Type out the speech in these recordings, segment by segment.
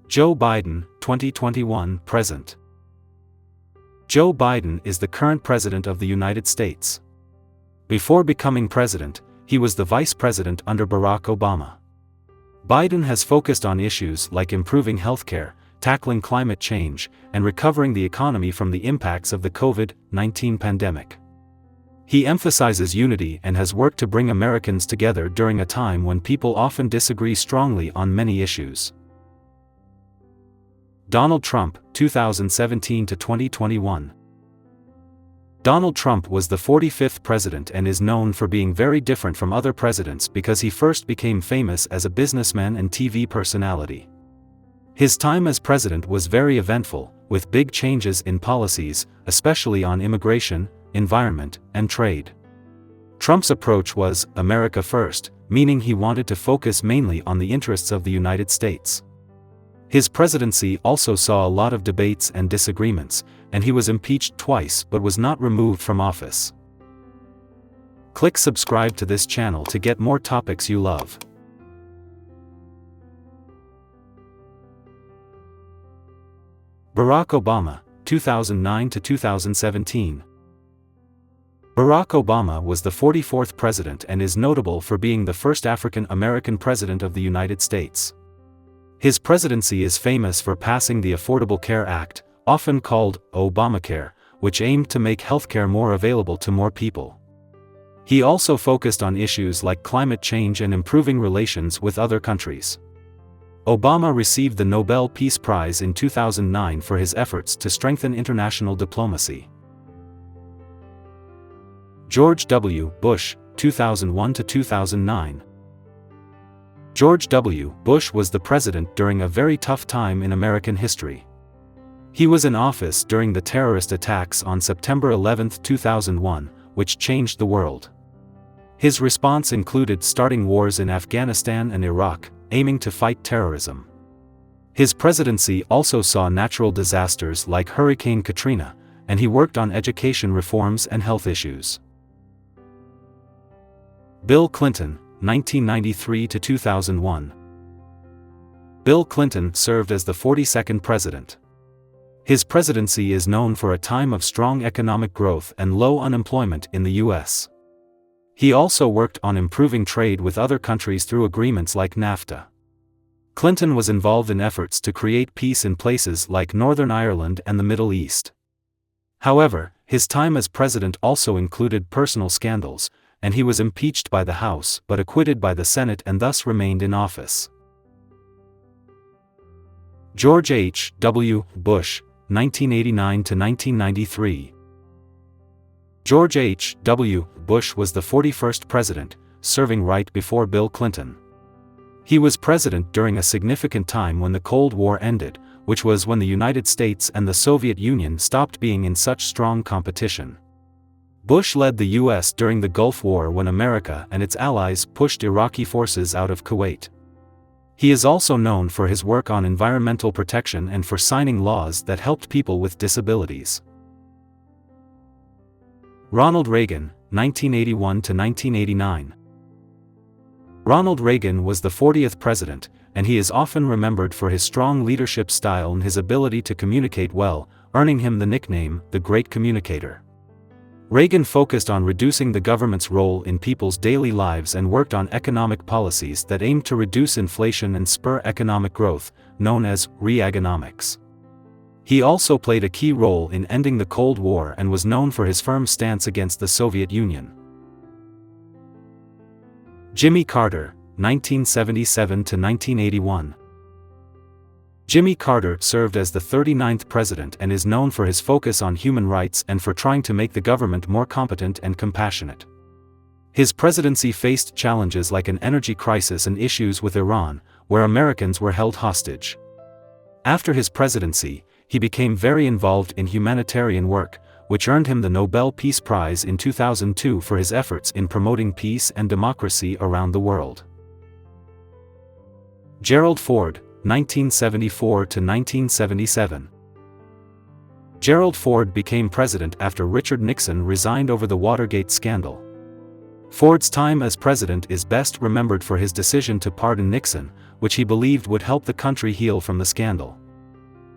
Joe Biden, 2021 present. Joe Biden is the current president of the United States. Before becoming president, he was the vice president under Barack Obama. Biden has focused on issues like improving healthcare, tackling climate change, and recovering the economy from the impacts of the COVID-19 pandemic. He emphasizes unity and has worked to bring Americans together during a time when people often disagree strongly on many issues. Donald Trump, 2017 to 2021. Donald Trump was the 45th president and is known for being very different from other presidents because he first became famous as a businessman and TV personality. His time as president was very eventful, with big changes in policies, especially on immigration, environment, and trade. Trump's approach was America first, meaning he wanted to focus mainly on the interests of the United States. His presidency also saw a lot of debates and disagreements, and he was impeached twice but was not removed from office. Click subscribe to this channel to get more topics you love. Barack Obama, 2009 to 2017. Barack Obama was the 44th president and is notable for being the first African American president of the United States. His presidency is famous for passing the Affordable Care Act, often called Obamacare, which aimed to make healthcare more available to more people. He also focused on issues like climate change and improving relations with other countries. Obama received the Nobel Peace Prize in 2009 for his efforts to strengthen international diplomacy. George W. Bush, 2001 to 2009. George W. Bush was the president during a very tough time in American history. He was in office during the terrorist attacks on September 11, 2001, which changed the world. His response included starting wars in Afghanistan and Iraq, aiming to fight terrorism. His presidency also saw natural disasters like Hurricane Katrina, and he worked on education reforms and health issues. Bill Clinton, 1993 to 2001. Bill Clinton served as the 42nd president. His presidency is known for a time of strong economic growth and low unemployment in the U.S. He also worked on improving trade with other countries through agreements like NAFTA. Clinton was involved in efforts to create peace in places like Northern Ireland and the Middle East. However, his time as president also included personal scandals, and he was impeached by the House but acquitted by the Senate and thus remained in office. George H. W. Bush, 1989 to 1993. George H. W. Bush was the 41st president, serving right before Bill Clinton. He was president during a significant time when the Cold War ended, which was when the United States and the Soviet Union stopped being in such strong competition. Bush led the U.S. during the Gulf War when America and its allies pushed Iraqi forces out of Kuwait. He is also known for his work on environmental protection and for signing laws that helped people with disabilities. Ronald Reagan, 1981 to 1989. Ronald Reagan was the 40th president, and he is often remembered for his strong leadership style and his ability to communicate well, earning him the nickname, the Great Communicator. Reagan focused on reducing the government's role in people's daily lives and worked on economic policies that aimed to reduce inflation and spur economic growth, known as Reaganomics. He also played a key role in ending the Cold War and was known for his firm stance against the Soviet Union. Jimmy Carter, 1977 to 1981. Jimmy Carter served as the 39th president and is known for his focus on human rights and for trying to make the government more competent and compassionate. His presidency faced challenges like an energy crisis and issues with Iran, where Americans were held hostage. After his presidency, he became very involved in humanitarian work, which earned him the Nobel Peace Prize in 2002 for his efforts in promoting peace and democracy around the world. Gerald Ford, 1974 to 1977. Gerald Ford became president after Richard Nixon resigned over the Watergate scandal. Ford's time as president is best remembered for his decision to pardon Nixon, which he believed would help the country heal from the scandal.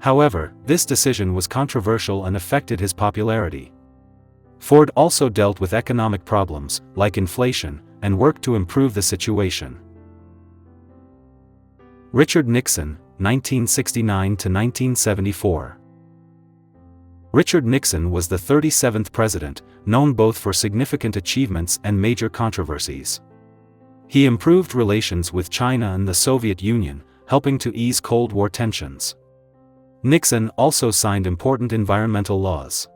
However, this decision was controversial and affected his popularity. Ford also dealt with economic problems, like inflation, and worked to improve the situation. Richard Nixon, 1969 to 1974. Richard Nixon was the 37th president, known both for significant achievements and major controversies. He improved relations with China and the Soviet Union, helping to ease Cold War tensions. Nixon also signed important environmental laws.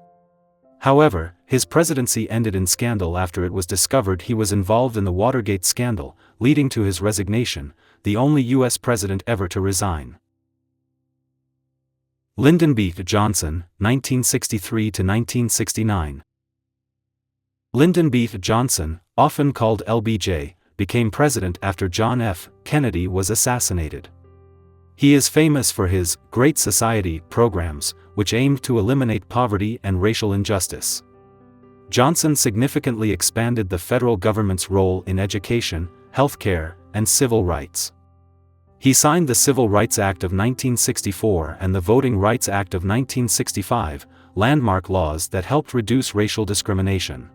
However, his presidency ended in scandal after it was discovered he was involved in the Watergate scandal, leading to his resignation, the only U.S. president ever to resign. Lyndon B. Johnson, 1963 to 1969. Lyndon B. Johnson, often called LBJ, became president after John F. Kennedy was assassinated. He is famous for his Great Society programs, which aimed to eliminate poverty and racial injustice. Johnson significantly expanded the federal government's role in education, healthcare, and civil rights. He signed the Civil Rights Act of 1964 and the Voting Rights Act of 1965, landmark laws that helped reduce racial discrimination.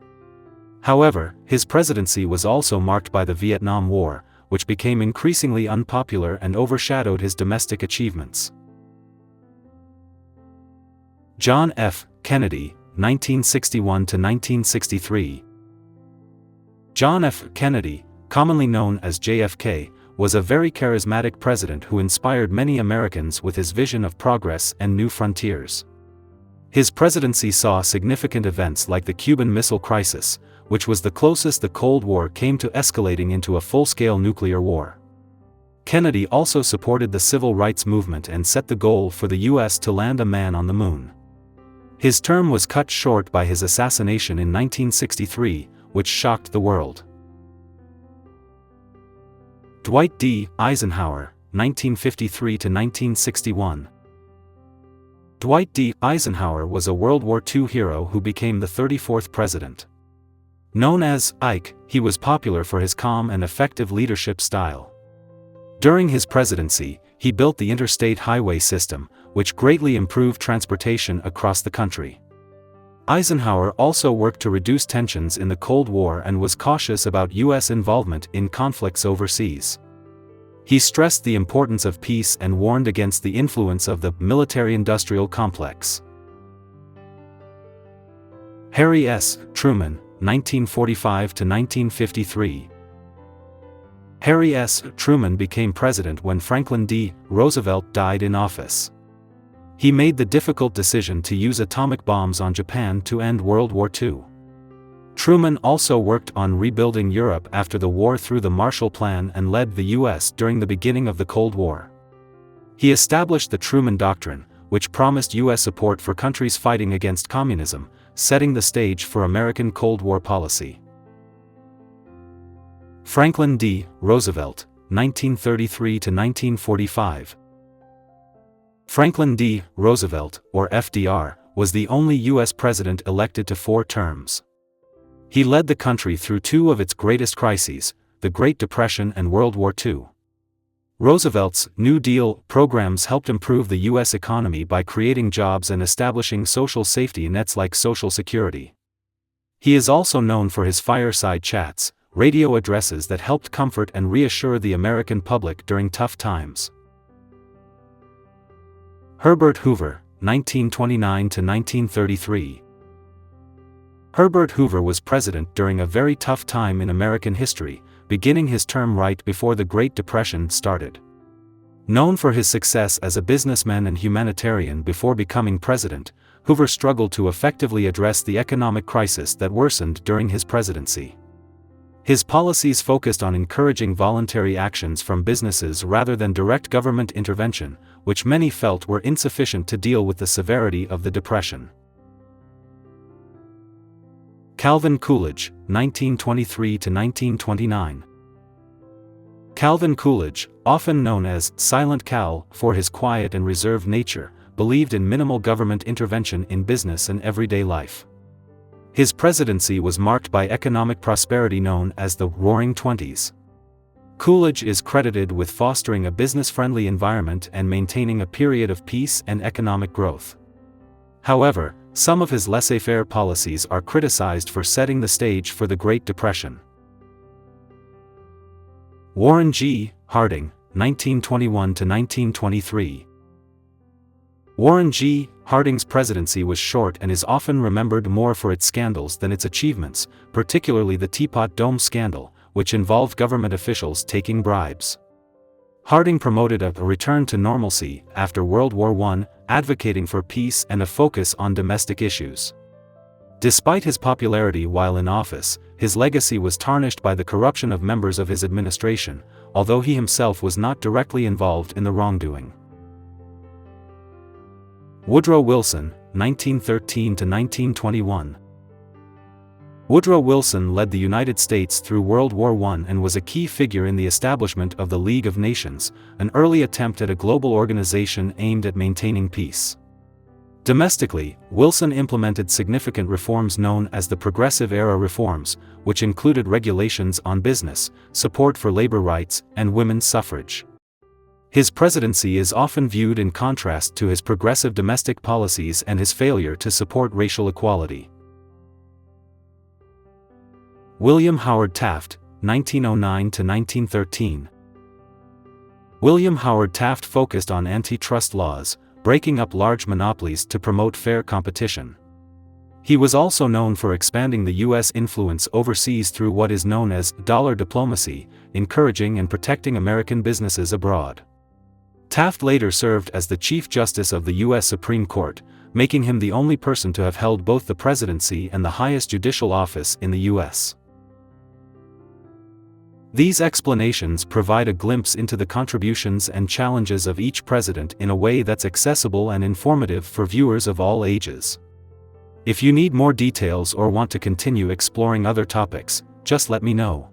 However, his presidency was also marked by the Vietnam War, which became increasingly unpopular and overshadowed his domestic achievements. John F. Kennedy, 1961 to 1963. John F. Kennedy, commonly known as JFK, was a very charismatic president who inspired many Americans with his vision of progress and new frontiers. His presidency saw significant events like the Cuban Missile Crisis, which was the closest the Cold War came to escalating into a full-scale nuclear war. Kennedy also supported the civil rights movement and set the goal for the U.S. to land a man on the moon. His term was cut short by his assassination in 1963, which shocked the world. Dwight D. Eisenhower, 1953 to 1961. Dwight D. Eisenhower was a World War II hero who became the 34th president. Known as Ike, he was popular for his calm and effective leadership style. During his presidency, he built the interstate highway system, which greatly improved transportation across the country. Eisenhower also worked to reduce tensions in the Cold War and was cautious about U.S. involvement in conflicts overseas. He stressed the importance of peace and warned against the influence of the military-industrial complex. Harry S. Truman, 1945 to 1953. Harry S. Truman became president when Franklin D. Roosevelt died in office. He made the difficult decision to use atomic bombs on Japan to end World War II. Truman also worked on rebuilding Europe after the war through the Marshall Plan and led the U.S. during the beginning of the Cold War. He established the Truman Doctrine, which promised U.S. support for countries fighting against communism, setting the stage for American Cold War policy. Franklin D. Roosevelt, 1933 to 1945. Franklin D. Roosevelt, or FDR, was the only U.S. president elected to 4 terms. He led the country through 2 of its greatest crises, the Great Depression and World War II. Roosevelt's New Deal programs helped improve the U.S. economy by creating jobs and establishing social safety nets like Social Security. He is also known for his fireside chats, radio addresses that helped comfort and reassure the American public during tough times. Herbert Hoover, 1929 to 1933. Herbert Hoover was president during a very tough time in American history, beginning his term right before the Great Depression started. Known for his success as a businessman and humanitarian before becoming president, Hoover struggled to effectively address the economic crisis that worsened during his presidency. His policies focused on encouraging voluntary actions from businesses rather than direct government intervention, which many felt were insufficient to deal with the severity of the Depression. Calvin Coolidge, 1923 to 1929. Calvin Coolidge, often known as Silent Cal for his quiet and reserved nature, believed in minimal government intervention in business and everyday life. His presidency was marked by economic prosperity known as the Roaring Twenties. Coolidge is credited with fostering a business-friendly environment and maintaining a period of peace and economic growth. However, some of his laissez-faire policies are criticized for setting the stage for the Great Depression. Warren G. Harding, 1921 to 1923. Warren G. Harding's presidency was short and is often remembered more for its scandals than its achievements, particularly the Teapot Dome scandal, which involved government officials taking bribes. Harding promoted a return to normalcy after World War I, advocating for peace and a focus on domestic issues. Despite his popularity while in office, his legacy was tarnished by the corruption of members of his administration, although he himself was not directly involved in the wrongdoing. Woodrow Wilson, 1913 to 1921. Woodrow Wilson led the United States through World War I and was a key figure in the establishment of the League of Nations, an early attempt at a global organization aimed at maintaining peace. Domestically, Wilson implemented significant reforms known as the Progressive Era reforms, which included regulations on business, support for labor rights, and women's suffrage. His presidency is often viewed in contrast to his progressive domestic policies and his failure to support racial equality. William Howard Taft, 1909 to 1913. William Howard Taft focused on antitrust laws, breaking up large monopolies to promote fair competition. He was also known for expanding the U.S. influence overseas through what is known as dollar diplomacy, encouraging and protecting American businesses abroad. Taft later served as the Chief Justice of the U.S. Supreme Court, making him the only person to have held both the presidency and the highest judicial office in the U.S. These explanations provide a glimpse into the contributions and challenges of each president in a way that's accessible and informative for viewers of all ages. If you need more details or want to continue exploring other topics, just let me know.